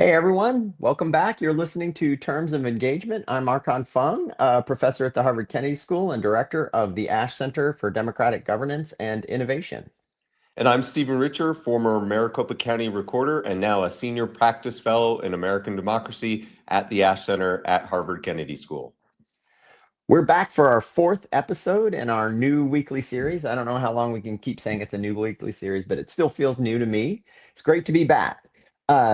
Hey everyone, welcome back. You're listening to Terms of Engagement. I'm Archon Fung, a professor at the Harvard Kennedy School and director of the Ash Center for Democratic Governance and Innovation. And I'm Stephen Richer, former Maricopa County recorder and now a senior practice fellow in American democracy at the Ash Center at Harvard Kennedy School. We're back for our fourth episode in our new weekly series. I don't know how long we can keep saying it's a new weekly series, but it still feels new to me. It's great to be back.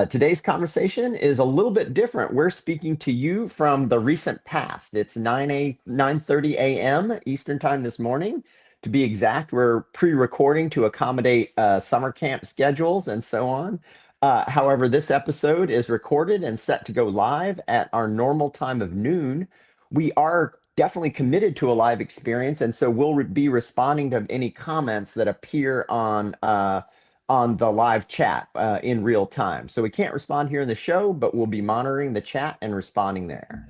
Today's conversation is a little bit different. We're speaking to you from the recent past. It's 9:30 a.m. Eastern time this morning. To be exact, we're pre-recording to accommodate summer camp schedules and so on. However, this episode is recorded and set to go live at our normal time of noon. We are definitely committed to a live experience, and so we'll be responding to any comments that appear on the live chat in real time. So we can't respond here in the show, but we'll be monitoring the chat and responding there.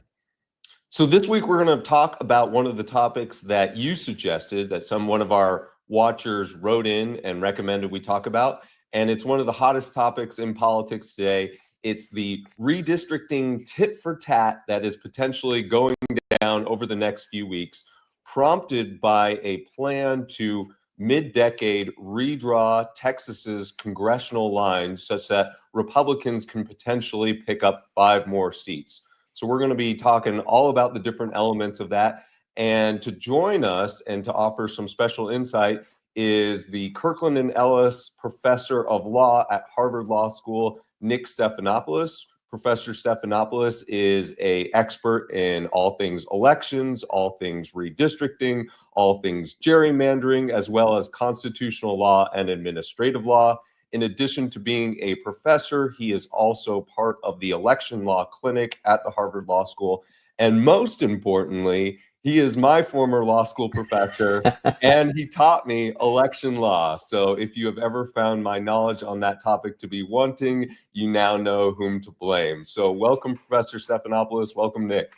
So this week we're going to talk about one of the topics that you suggested that one of our watchers wrote in and recommended we talk about. And it's one of the hottest topics in politics today. It's the redistricting tit for tat that is potentially going down over the next few weeks, prompted by a plan to mid-decade redraw Texas's congressional lines such that Republicans can potentially pick up 5 more seats. So we're going to be talking all about the different elements of that. And to join us and to offer some special insight is the Kirkland and Ellis professor of law at Harvard Law School, Nick Stephanopoulos. Professor Stephanopoulos is an expert in all things elections, all things redistricting, all things gerrymandering, as well as constitutional law and administrative law. In addition to being a professor, he is also part of the election law clinic at the Harvard Law School. And most importantly, he is my former law school professor, and he taught me election law. So if you have ever found my knowledge on that topic to be wanting, you now know whom to blame. So welcome, Professor Stephanopoulos. Welcome, Nick.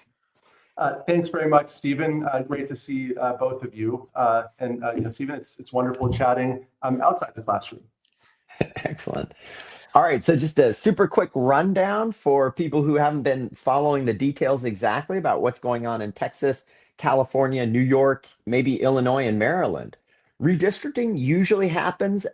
Thanks very much, Stephen. Great to see both of you. Stephen, it's wonderful chatting outside the classroom. Excellent. All right, so just a super quick rundown for people who haven't been following the details exactly about what's going on in Texas, California, New York, maybe Illinois and Maryland. Redistricting usually happens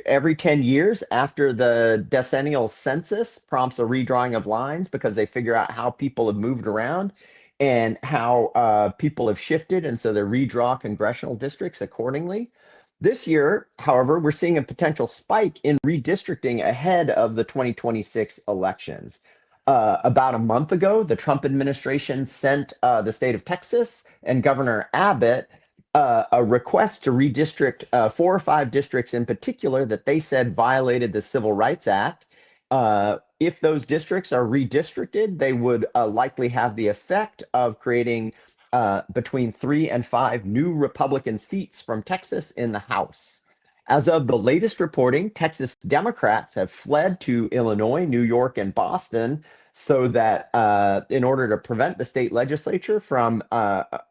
every 10 years after the decennial census prompts a redrawing of lines because they figure out how people have moved around and how people have shifted, and so they redraw congressional districts accordingly. This year, however, we're seeing a potential spike in redistricting ahead of the 2026 elections. About a month ago, the Trump administration sent the state of Texas and Governor Abbott a request to redistrict 4 or 5 districts in particular that they said violated the Civil Rights Act. If those districts are redistricted, they would likely have the effect of creating between 3 and 5 new Republican seats from Texas in the House. As of the latest reporting, Texas Democrats have fled to Illinois, New York, and Boston so that in order to prevent the state legislature from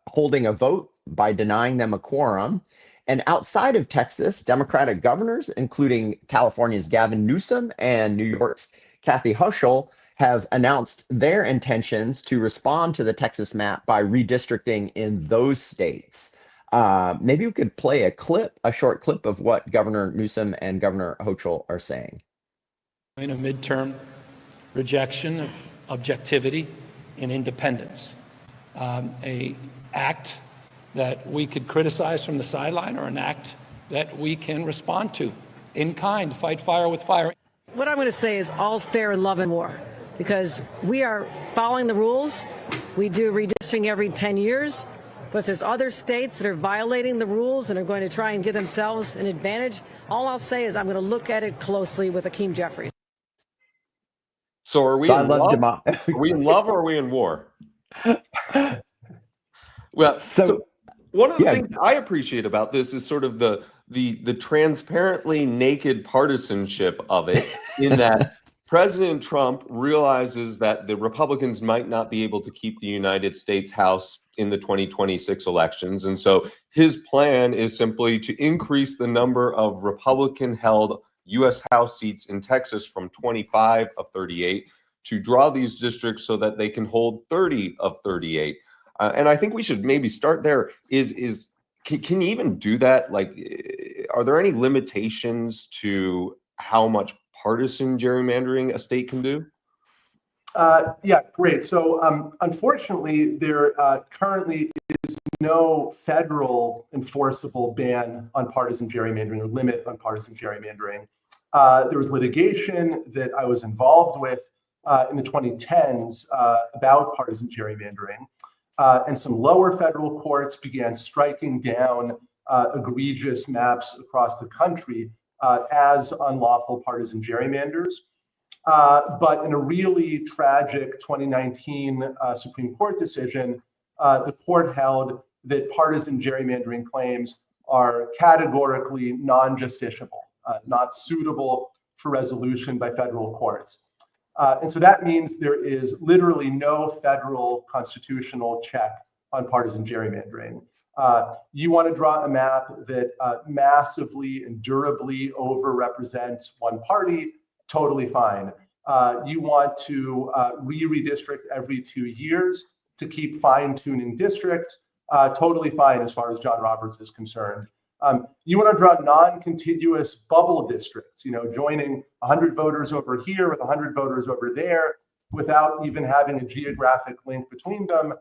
holding a vote by denying them a quorum. And outside of Texas, Democratic governors, including California's Gavin Newsom and New York's Kathy Hochul, have announced their intentions to respond to the Texas map by redistricting in those states. Maybe we could play a short clip of what Governor Newsom and Governor Hochul are saying. In a midterm rejection of objectivity and independence, an act that we could criticize from the sideline or an act that we can respond to in kind, fight fire with fire. What I'm going to say is all's fair in love and war, because we are following the rules. We do redistricting every 10 years, but there's other states that are violating the rules and are going to try and give themselves an advantage. All I'll say is I'm going to look at it closely with Akeem Jeffries. So are we in love? Are we in love or are we in war? Well, so one of the things I appreciate about this is sort of the transparently naked partisanship of it, in that President Trump realizes that the Republicans might not be able to keep the United States House in the 2026 elections. And so his plan is simply to increase the number of Republican-held U.S. House seats in Texas from 25 of 38 to draw these districts so that they can hold 30 of 38. And I think we should maybe start there. Can you even do that? Like, are there any limitations to how much partisan gerrymandering a state can do? Yeah, great. So unfortunately, there currently is no federal enforceable ban on partisan gerrymandering or limit on partisan gerrymandering. There was litigation that I was involved with in the 2010s about partisan gerrymandering, and some lower federal courts began striking down egregious maps across the country as unlawful partisan gerrymanders. But in a really tragic 2019 Supreme Court decision, the court held that partisan gerrymandering claims are categorically non-justiciable, not suitable for resolution by federal courts. And so that means there is literally no federal constitutional check on partisan gerrymandering. You want to draw a map that massively and durably overrepresents one party, totally fine. You want to redistrict every 2 years to keep fine-tuning districts, totally fine as far as John Roberts is concerned. You want to draw non-contiguous bubble districts, joining 100 voters over here with 100 voters over there without even having a geographic link between them,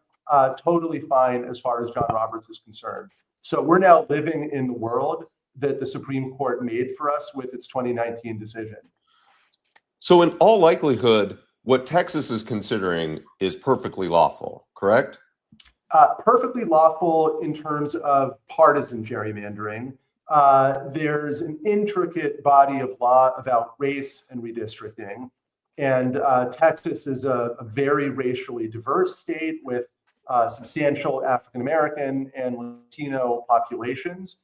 totally fine as far as John Roberts is concerned. So we're now living in the world that the Supreme Court made for us with its 2019 decision. So in all likelihood, what Texas is considering is perfectly lawful, correct? Perfectly lawful in terms of partisan gerrymandering. There's an intricate body of law about race and redistricting. And Texas is a very racially diverse state with substantial African-American and Latino populations.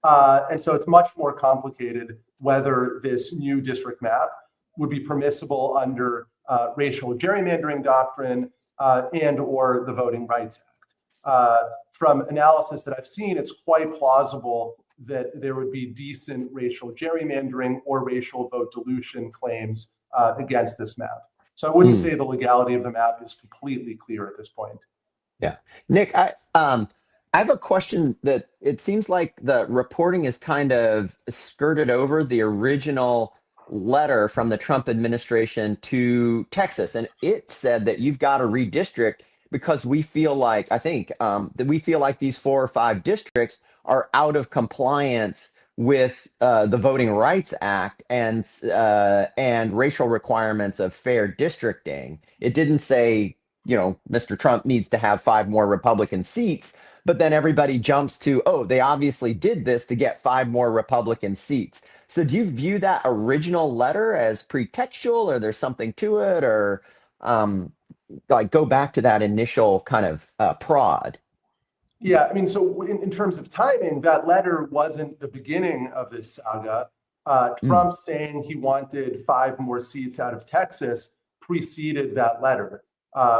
And so it's much more complicated whether this new district map would be permissible under racial gerrymandering doctrine and or the Voting Rights Act. From analysis that I've seen, it's quite plausible that there would be decent racial gerrymandering or racial vote dilution claims against this map. So I wouldn't say the legality of the map is completely clear at this point. Yeah. Nick, I have a question that it seems like the reporting is kind of skirted over the original letter from the Trump administration to Texas. And it said that you've got to redistrict because we feel like, I think, that we feel like these 4 or 5 districts are out of compliance with the Voting Rights Act and racial requirements of fair districting. It didn't say, Mr. Trump needs to have 5 more Republican seats, but then everybody jumps to, oh, they obviously did this to get 5 more Republican seats. So do you view that original letter as pretextual, or there's something to it, or go back to that initial kind of prod? Yeah, I mean, so in terms of timing, that letter wasn't the beginning of this saga. Trump saying he wanted 5 more seats out of Texas preceded that letter,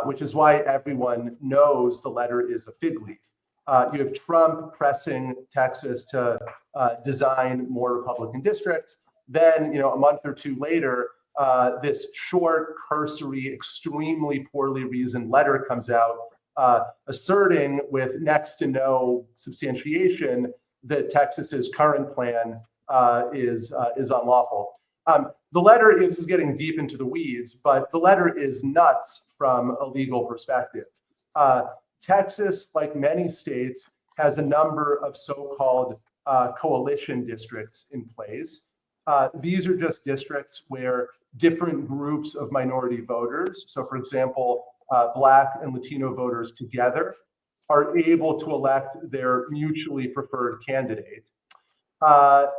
which is why everyone knows the letter is a fig leaf. You have Trump pressing Texas to design more Republican districts. Then, a month or 2 later, this short, cursory, extremely poorly reasoned letter comes out asserting with next to no substantiation that Texas's current plan is unlawful. The letter is getting deep into the weeds, but the letter is nuts from a legal perspective. Texas, like many states, has a number of so-called coalition districts in place. These are just districts where different groups of minority voters, so for example, Black and Latino voters together, are able to elect their mutually preferred candidate.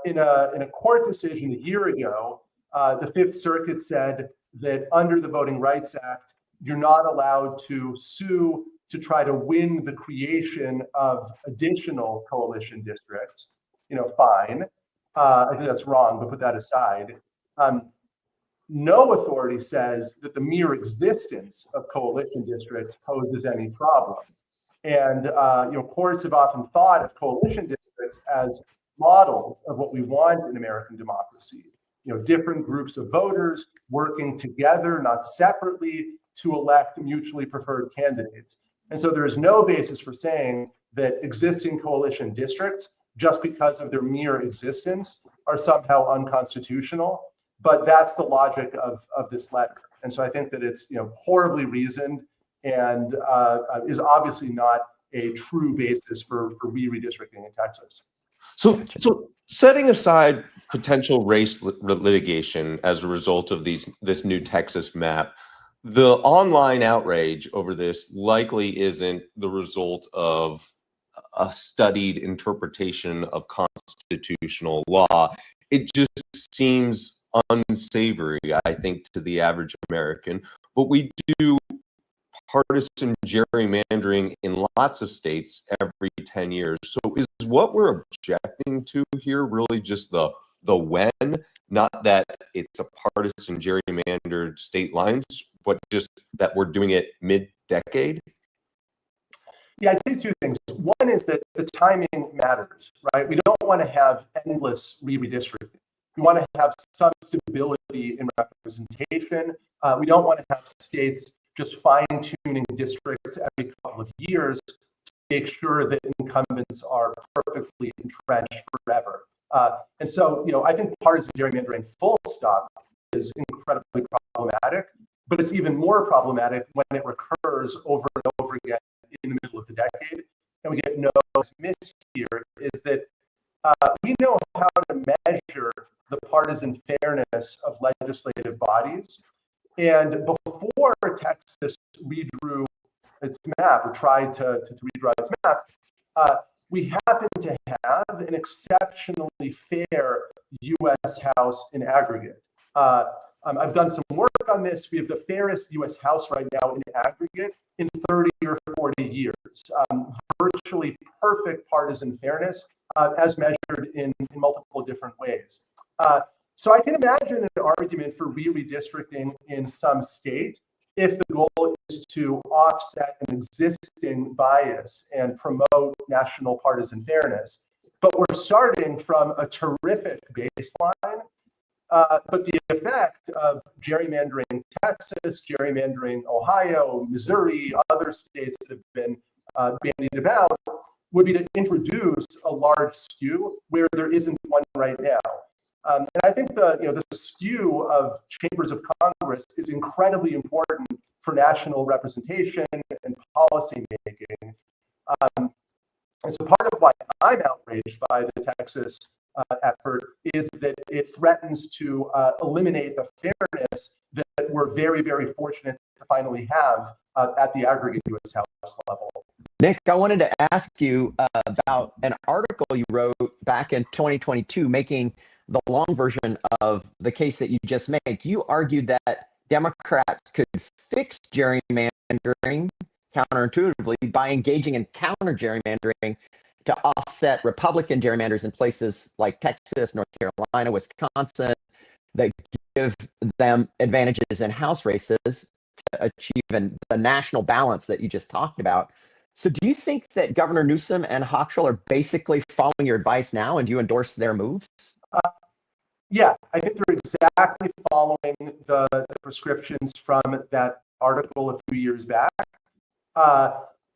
In a court decision a year ago, the Fifth Circuit said that under the Voting Rights Act, you're not allowed to sue to try to win the creation of additional coalition districts. Fine. I think that's wrong, but put that aside. No authority says that the mere existence of coalition districts poses any problem. And courts have often thought of coalition districts as models of what we want in American democracy. different groups of voters working together, not separately, to elect mutually preferred candidates. And so there is no basis for saying that existing coalition districts, just because of their mere existence, are somehow unconstitutional. But that's the logic of this letter. And so I think that it's horribly reasoned and is obviously not a true basis for redistricting in Texas. So setting aside potential race litigation as a result of this new Texas map, the online outrage over this likely isn't the result of a studied interpretation of constitutional law. It just seems unsavory, I think, to the average American. But we do partisan gerrymandering in lots of states every 10 years. So is what we're objecting to here really just the when, not that it's a partisan gerrymandered state lines, but just that we're doing it mid-decade? Yeah, I'd say two things. One is that the timing matters, right? We don't want to have endless redistricting. We want to have some stability in representation. We don't want to have states just fine-tuning districts every couple of years to make sure that incumbents are perfectly entrenched forever. And so, I think partisan gerrymandering full stop is incredibly problematic, but it's even more problematic when it recurs over and over again in the middle of the decade. And we get no missed here is that we know how to measure the partisan fairness of legislative bodies. And before Texas redrew its map or tried to redraw its map, we happen to have an exceptionally fair U.S. House in aggregate. I've done some work on this. We have the fairest U.S. House right now in aggregate in 30 or 40 years. Virtually perfect partisan fairness as measured in multiple different ways. So I can imagine an argument for redistricting in some state if the goal is to offset an existing bias and promote national partisan fairness. But we're starting from a terrific baseline. But the effect of gerrymandering Texas, gerrymandering Ohio, Missouri, other states that have been bandied about would be to introduce a large skew where there isn't one right now. And I think the skew of chambers of Congress is incredibly important for national representation and policy making. And so part of why I'm outraged by the Texas effort is that it threatens to eliminate the fairness that we're very, very fortunate to finally have at the aggregate U.S. House level. Nick, I wanted to ask you about an article you wrote back in 2022, making the long version of the case that you just made. You argued that Democrats could fix gerrymandering counterintuitively by engaging in counter gerrymandering to offset Republican gerrymanders in places like Texas, North Carolina, Wisconsin, that give them advantages in House races to achieve the national balance that you just talked about. So do you think that Governor Newsom and Hochul are basically following your advice now, and do you endorse their moves? Yeah, I think they're exactly following the prescriptions from that article a few years back.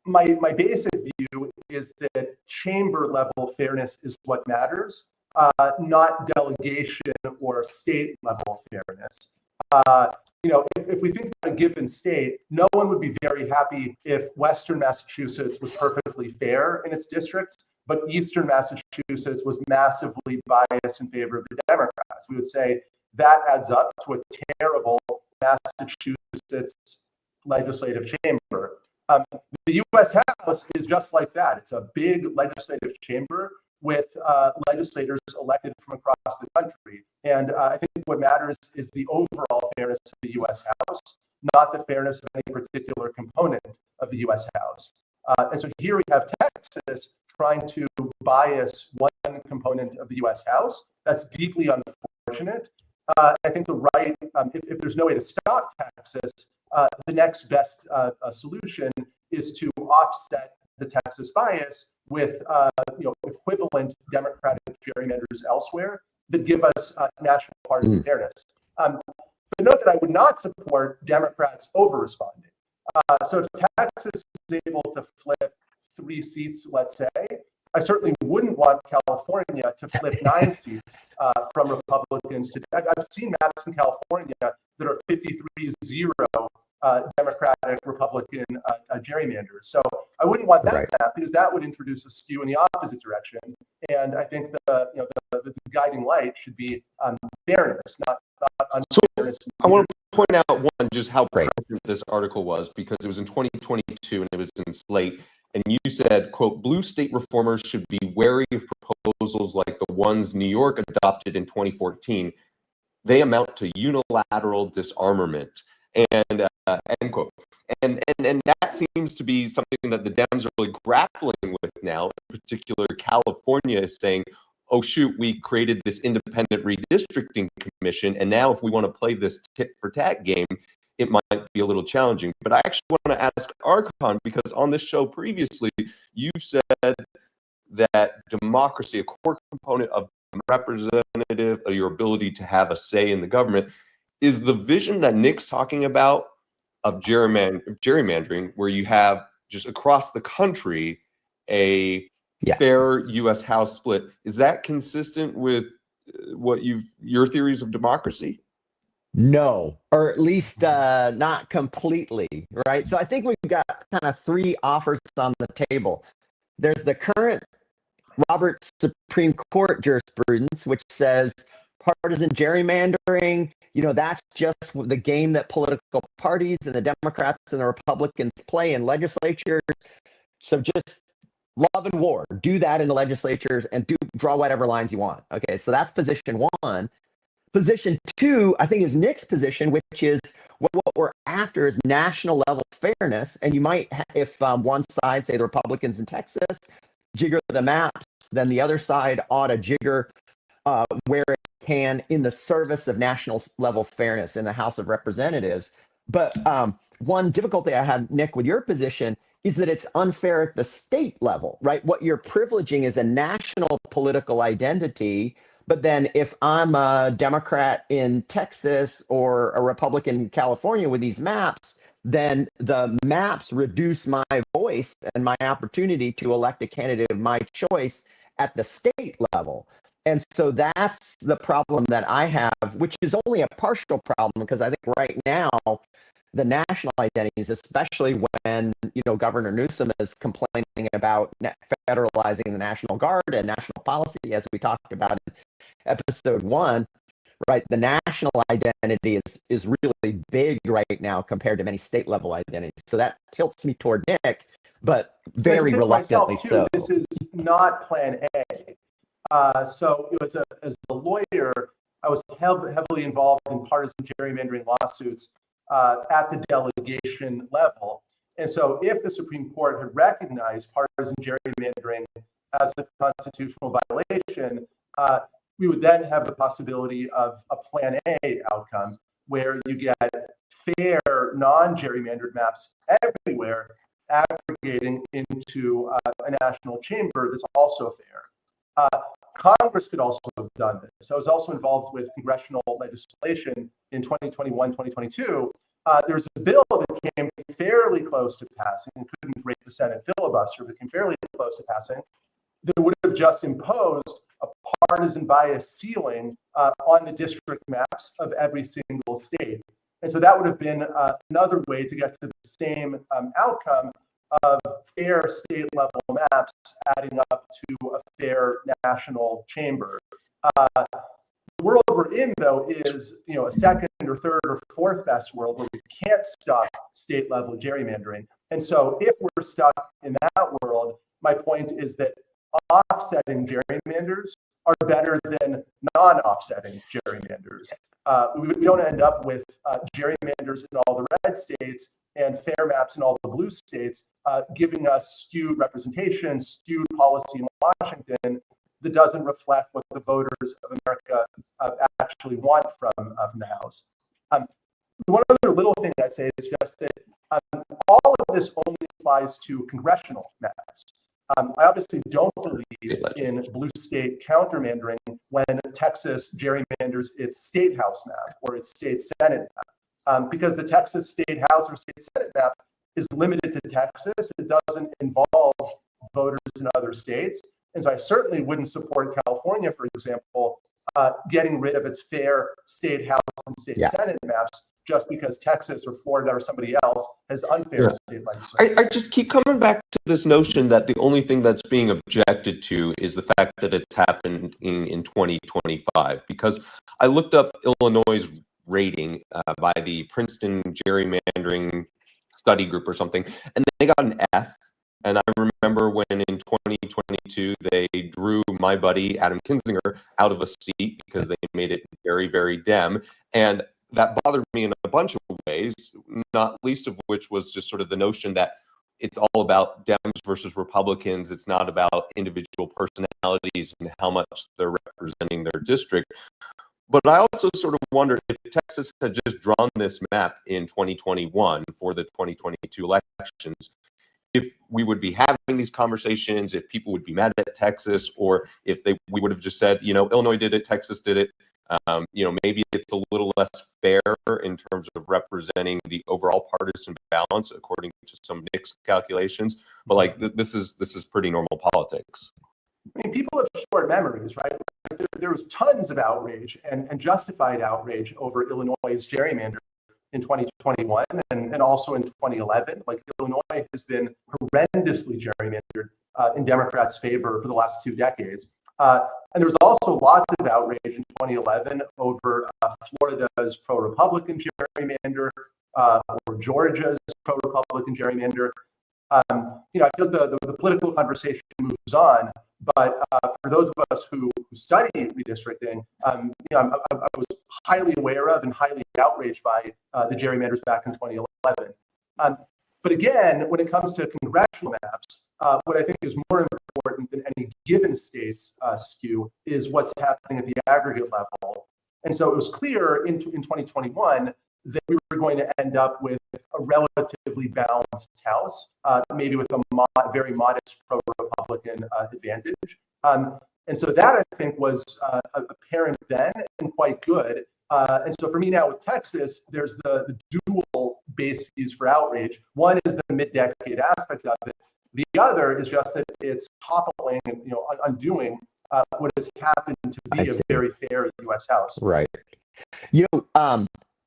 My basic view is that chamber level fairness is what matters, not delegation or state level fairness. If we think about a given state, no one would be very happy if Western Massachusetts was perfectly fair in its districts, but Eastern Massachusetts was massively biased in favor of the Democrats. We would say that adds up to a terrible Massachusetts legislative chamber. The U.S. House is just like that. It's a big legislative chamber with legislators elected from across the country. And I think what matters is the overall fairness of the U.S. House, not the fairness of any particular component of the U.S. House. And so here we have Texas trying to bias one component of the U.S. House. That's deeply unfortunate. I think the right, if there's no way to stop Texas, the next best solution is to offset the Texas bias with equivalent Democratic gerrymanders elsewhere that give us national partisan fairness. But note that I would not support Democrats over-responding. So if Texas is able to flip 3 seats, let's say, I certainly wouldn't want California to flip 9 seats from Republicans to. I've seen maps in California that are 53-0 Democratic Republican gerrymanders. So I wouldn't want that map because that would introduce a skew in the opposite direction. And I think the guiding light should be fairness, not unfairness. So I want to point out one just how prescient this article was, because it was in 2022 and it was in Slate. And you said, quote, blue state reformers should be wary of proposals like the ones New York adopted in 2014. They amount to unilateral disarmament. And end quote. And that seems to be something that the Dems are really grappling with now. In particular, California is saying, oh, shoot, we created this independent redistricting commission. And now if we want to play this tit for tat game, it might be a little challenging. But I actually want to ask Archon, because on this show previously, you've said that democracy, a core component of representative, or your ability to have a say in the government, is the vision that Nick's talking about of gerrymandering, where you have just across the country a fair U.S. House split. Is that consistent with what your theories of democracy? No, or at least not completely, right? So I think we've got kind of 3 offers on the table. There's the current Roberts Supreme Court jurisprudence, which says partisan gerrymandering, that's just the game that political parties and the Democrats and the Republicans play in legislatures. So just love and war, do that in the legislatures and draw whatever lines you want. Okay, so that's position 1. Position 2, I think, is Nick's position, which is what we're after is national level fairness. And you might, if one side, say the Republicans in Texas, jigger the maps, then the other side ought to jigger where it can in the service of national level fairness in the House of Representatives. But one difficulty I have, Nick, with your position is that it's unfair at the state level, right? What you're privileging is a national political identity. But then if I'm a Democrat in Texas or a Republican in California with these maps, then the maps reduce my voice and my opportunity to elect a candidate of my choice at the state level. And so that's the problem that I have, which is only a partial problem, because I think right now the national identities, especially when, Governor Newsom is complaining about federalizing the National Guard and national policy, as we talked about in episode 1, right? The national identity is really big right now compared to many state level identities. So that tilts me toward Nick, but very reluctantly so. This is not plan A. So as a lawyer, I was heavily involved in partisan gerrymandering lawsuits at the delegation level. And so if the Supreme Court had recognized partisan gerrymandering as a constitutional violation, we would then have the possibility of a plan A outcome where you get fair, non-gerrymandered maps everywhere, aggregating into a national chamber that's also fair. Congress could also have done this. I was also involved with congressional legislation in 2021, 2022. There was a bill that came fairly close to passing and couldn't break the Senate filibuster, but came fairly close to passing, that would have just imposed a partisan bias ceiling on the district maps of every single state. And so that would have been another way to get to the same outcome of fair state level maps adding up to a fair national chamber. The world we're in, though, is a second or third or fourth best world where we can't stop state level gerrymandering. And so if we're stuck in that world, my point is that offsetting gerrymanders are better than non-offsetting gerrymanders. We don't end up with gerrymanders in all the red states and fair maps in all the blue states, giving us skewed representation, skewed policy in Washington that doesn't reflect what the voters of America actually want from the House. One other little thing I'd say is just that all of this only applies to congressional maps. I obviously don't believe in blue state countermandering when Texas gerrymanders its state house map or its state senate map, because the Texas state house or state senate map is limited to Texas. It doesn't involve voters in other states. And so I certainly wouldn't support California, for example, getting rid of its fair state house and state senate maps just because Texas or Florida or somebody else has unfair state legislation. I just keep coming back to this notion that the only thing that's being objected to is the fact that it's happened in 2025. Because I looked up Illinois' rating by the Princeton gerrymandering study group or something, and they got an F. And I remember when in 2022, they drew my buddy Adam Kinzinger out of a seat because they made it very, very Dem. And that bothered me in a bunch of ways, not least of which was just sort of the notion that it's all about Dems versus Republicans. It's not about individual personalities and how much they're representing their district. But I also sort of wondered if Texas had just drawn this map in 2021 for the 2022 elections, if we would be having these conversations, if people would be mad at Texas, or if we would have just said, Illinois did it, Texas did it. Maybe it's a little less fair in terms of representing the overall partisan balance according to some Nix calculations. But this is pretty normal politics. I mean, people have short memories, right? There was tons of outrage and justified outrage over Illinois' gerrymander in 2021 and also in 2011. Illinois has been horrendously gerrymandered in Democrats' favor for the last 2 decades. And there was also lots of outrage in 2011 over Florida's pro-Republican gerrymander or Georgia's pro-Republican gerrymander. I feel the political conversation moves on, but for those of us who study redistricting, I was highly aware of and highly outraged by the gerrymanders back in 2011. But again, when it comes to congressional maps, what I think is more important than any given state's skew is what's happening at the aggregate level. And so it was clear in 2021 that we were going to end up with a relatively balanced House, maybe with a very modest pro-Republican advantage. And so that, I think, was apparent then and quite good. And so for me now with Texas, there's the dual bases for outrage. One is the mid-decade aspect of it. The other is just that it's toppling and undoing what has happened to be a very fair U.S. House. Right.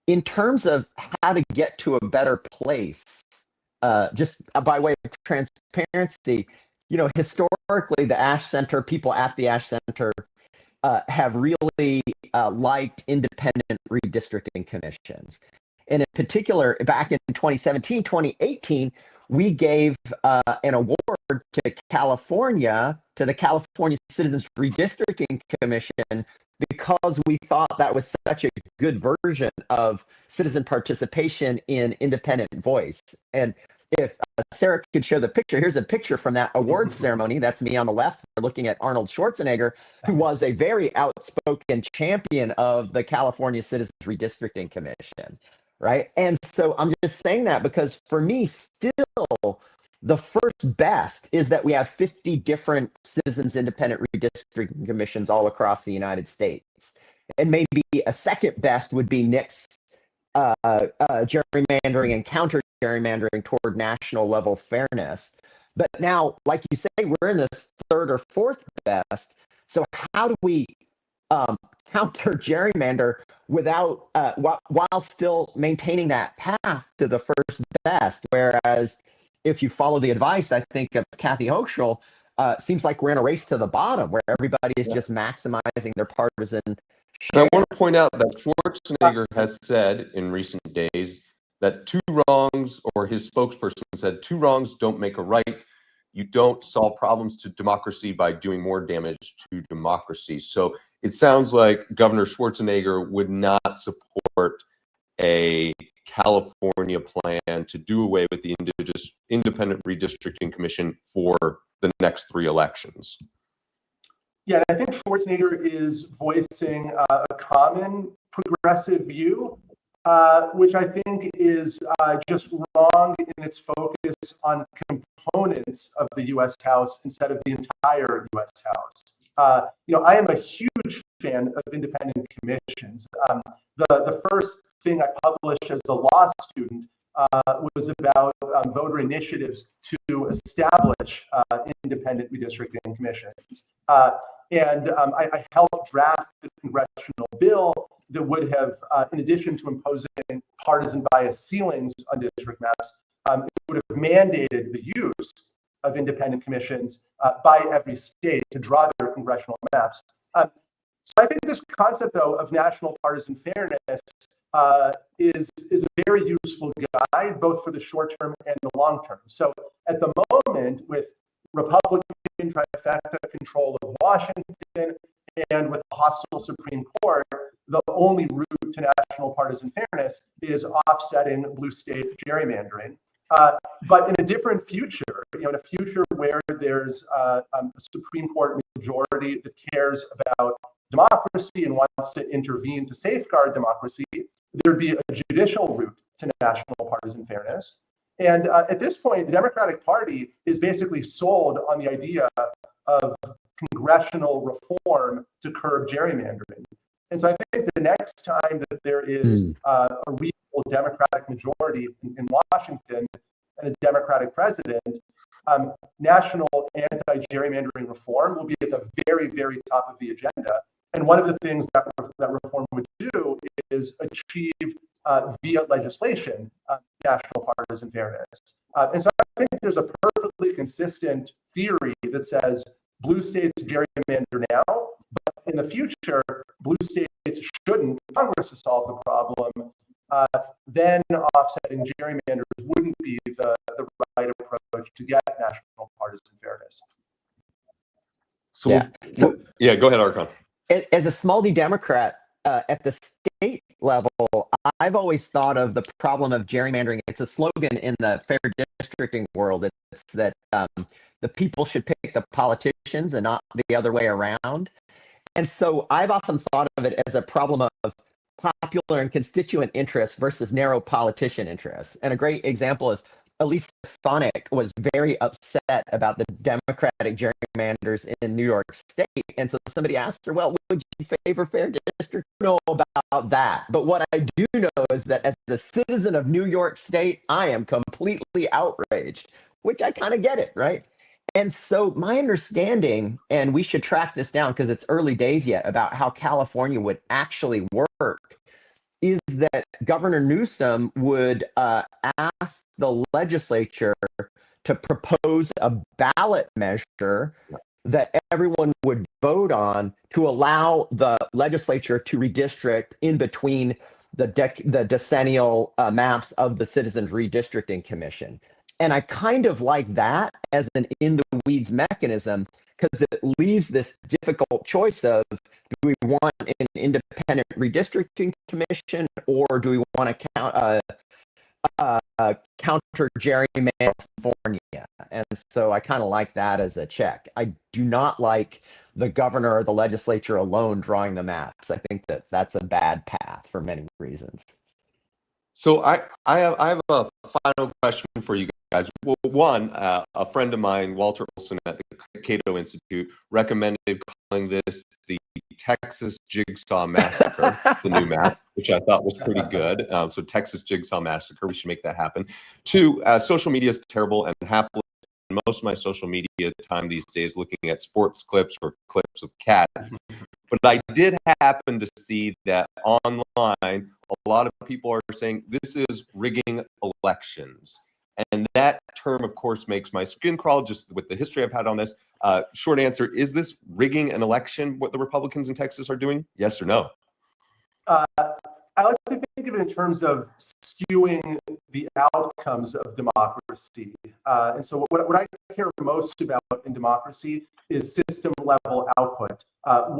In terms of how to get to a better place, just by way of transparency, historically, the Ash Center, people at the Ash Center have really liked independent redistricting commissions. And in particular, back in 2017, 2018, we gave an award to California, to the California Citizens Redistricting Commission, because we thought that was such a good version of citizen participation in independent voice. And if Sarah could show the picture, here's a picture from that awards ceremony. That's me on the left. We're looking at Arnold Schwarzenegger, who was a very outspoken champion of the California Citizens Redistricting Commission, right? And so I'm just saying that because for me, still, the first best is that we have 50 different citizens independent redistricting commissions all across the United States. And maybe a second best would be Nix gerrymandering and counter gerrymandering toward national level fairness. But now, like you say, we're in this third or fourth best. So how do we counter gerrymander without while still maintaining that path to the first best? Whereas if you follow the advice, I think, of Kathy Hochul, seems like we're in a race to the bottom where everybody is just maximizing their partisan share. And I want to point out that Schwarzenegger has said in recent days that 2 wrongs, or his spokesperson said, 2 wrongs don't make a right. You don't solve problems to democracy by doing more damage to democracy. So it sounds like Governor Schwarzenegger would not support a California plan to do away with the independent redistricting commission for the next 3 elections. Yeah, I think Schwarzenegger is voicing a common progressive view. which I think is just wrong in its focus on components of the U.S. House instead of the entire U.S. House. I am a huge fan of independent commissions. The first thing I published as a law student was about voter initiatives to establish independent redistricting commissions. And I helped draft the congressional bill that would have, in addition to imposing partisan bias ceilings on district maps, it would have mandated the use of independent commissions by every state to draw their congressional maps. So I think this concept, though, of national partisan fairness is a very useful guide, both for the short term and the long term. So at the moment, with Republican trifecta control of Washington and with a hostile Supreme Court, the only route to national partisan fairness is offsetting blue state gerrymandering. But in a different future, in a future where there's a Supreme Court majority that cares about democracy and wants to intervene to safeguard democracy, there'd be a judicial route to national partisan fairness. And at this point, the Democratic Party is basically sold on the idea of congressional reform to curb gerrymandering. And so I think the next time that there is a reasonable Democratic majority in Washington and a Democratic president, national anti-gerrymandering reform will be at the very, very top of the agenda. And one of the things that reform would do is achieve via legislation national partisan fairness. And so I think there's a perfectly consistent theory that says blue states gerrymander now, but in the future, blue states shouldn't. Congress to solve the problem. Then offsetting gerrymanders wouldn't be the right approach to get national partisan fairness. So go ahead, Archon. As a small D Democrat at the state level, I've always thought of the problem of gerrymandering. It's a slogan in the fair districting world. It's that the people should pick the politicians and not the other way around. And so I've often thought of it as a problem of popular and constituent interests versus narrow politician interests. And a great example is Ellis was very upset about the Democratic gerrymanders in New York State. And so somebody asked her, well, would you favor fair district? I don't know about that. But what I do know is that as a citizen of New York State, I am completely outraged, which I kind of get it, right? And so my understanding, and we should track this down because it's early days yet, about how California would actually work, is that Governor Newsom would ask the legislature to propose a ballot measure that everyone would vote on to allow the legislature to redistrict in between the decennial maps of the Citizens Redistricting Commission. And I kind of like that as an in-the-weeds mechanism because it leaves this difficult choice of, do we want an independent redistricting commission or do we want to counter gerrymander California? And so I kind of like that as a check. I do not like the governor or the legislature alone drawing the maps. I think that that's a bad path for many reasons. So I have a final question for you guys. Well, one, a friend of mine, Walter Olson at the Cato Institute, recommended calling this the Texas Jigsaw Massacre, the new map, which I thought was pretty good. So Texas Jigsaw Massacre, we should make that happen. Two, social media is terrible, and happily, most of my social media time these days looking at sports clips or clips of cats. But I did happen to see that online, a lot of people are saying this is rigging elections. And that term, of course, makes my skin crawl just with the history I've had on this. Short answer, is this rigging an election, what the Republicans in Texas are doing? Yes or no? I like to think of it in terms of skewing the outcomes of democracy. And so what I care most about in democracy is system-level output.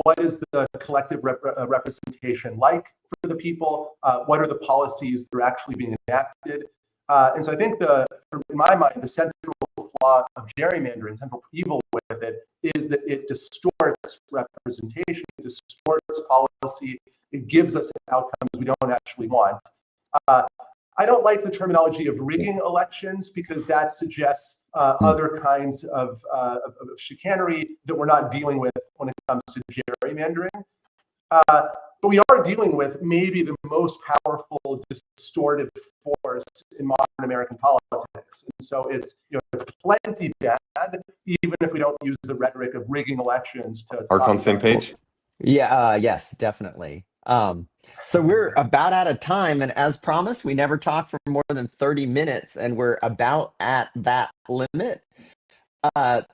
What is the collective representation like for the people? What are the policies that are actually being enacted? And so I think in my mind, the central flaw of gerrymandering, central evil with it, is that it distorts representation, it distorts policy, it gives us outcomes we don't actually want. I don't like the terminology of rigging elections because that suggests other kinds of chicanery that we're not dealing with when it comes to gerrymandering. But we are dealing with maybe the most powerful distortive force in modern American politics. And so it's plenty bad, even if we don't use the rhetoric of rigging elections to Archon, same page? Yeah, yes, definitely. So we're about out of time, and as promised, we never talk for more than 30 minutes, and we're about at that limit.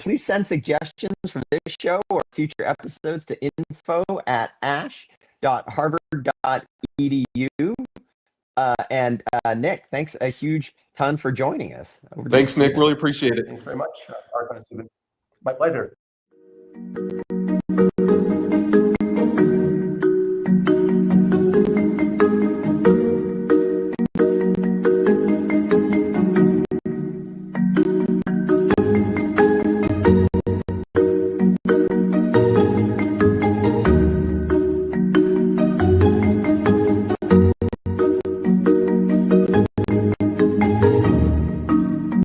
Please send suggestions for this show or future episodes to info@ash.harvard.edu. And Nick, thanks a huge ton for joining us. Thanks, Nick. Really appreciate it. Thanks very much, Archon. My pleasure.